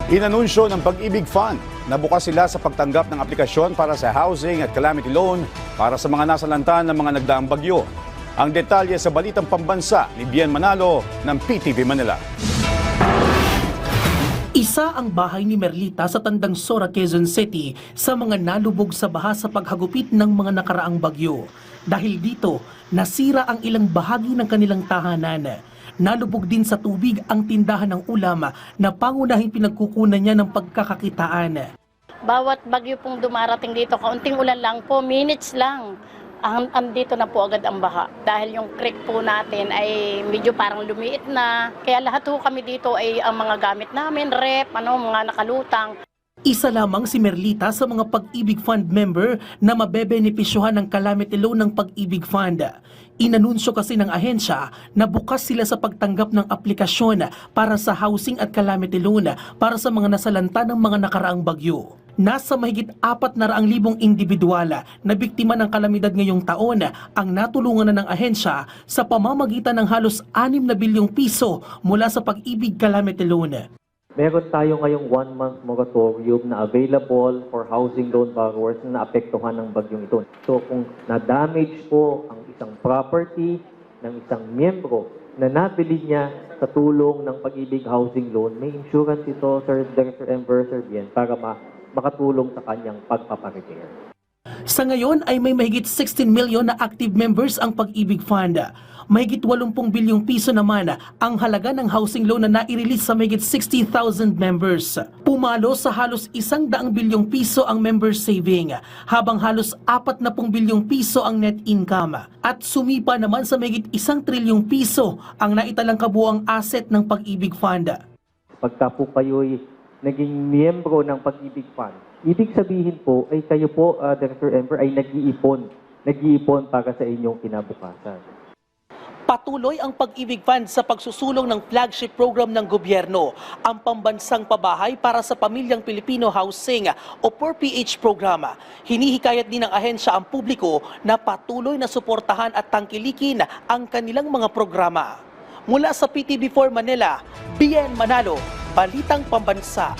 Inanunsyo ng Pag-ibig Fund na bukas sila sa pagtanggap ng aplikasyon para sa housing at calamity loan para sa mga nasalanta ng mga nagdaang bagyo. Ang detalye sa Balitang Pambansa ni Bien Manalo ng PTV Manila. Isa ang bahay ni Merlita sa Tandang Sora, Quezon City sa mga nalubog sa baha sa paghagupit ng mga nakaraang bagyo. Dahil dito, nasira ang ilang bahagi ng kanilang tahanan. Nalubog din sa tubig ang tindahan ng ulam na pangunahing pinagkukunan niya ng pagkakakitaan. Bawat bagyo pong dumarating dito, kaunting ulan lang po, minutes lang. Andito na po agad ang baha. Dahil yung creek po natin ay medyo parang lumiit na. Kaya lahat po kami dito ay ang mga gamit namin, rep, mga nakalutang. Isa lamang si Merlita sa mga Pag-ibig Fund member na mabebenepisyohan ng calamity loan ng Pag-ibig Fund. Inanunsyo kasi ng ahensya na bukas sila sa pagtanggap ng aplikasyon para sa housing at calamity loan para sa mga nasalanta ng mga nakaraang bagyo. Nasa mahigit 400,000 individual na biktima ng kalamidad ngayong taon ang natulungan na ng ahensya sa pamamagitan ng halos 6 na bilyong piso mula sa Pag-ibig Calamity Loan. Meron tayo ngayong 1-month moratorium na available for housing loan borrowers na naapektuhan ng bagyong ito. So kung na-damage po ang isang property ng isang miyembro na nabili niya sa tulong ng Pag-ibig Housing Loan, may insurance ito, Sir Director Enver Bien, para makatulong sa kanyang pagpaparepair. Sa ngayon ay may mahigit 16 million na active members ang Pag-ibig Fund. Mahigit 80 bilyong piso naman ang halaga ng housing loan na nai-release sa mahigit 60,000 members. Pumalo sa halos 100 bilyong piso ang member saving, habang halos 40 bilyong piso ang net income. At sumipa naman sa mahigit 1 trilyong piso ang naitalang kabuuang asset ng Pag-ibig Fund. Pagka po kayo'y naging miyembro ng Pag-ibig Fund, ibig sabihin po ay kayo po, Director Ember, ay nag-iipon para sa inyong kinabukasan. Patuloy ang Pag-ibig Fund sa pagsusulong ng flagship program ng gobyerno, ang Pambansang Pabahay para sa Pamilyang Pilipino Housing o 4PH program. Hinihikayat din ng ahensya ang publiko na patuloy na suportahan at tangkilikin ang kanilang mga programa. Mula sa PTV4 Manila, Bien Manalo, Balitang Pambansa.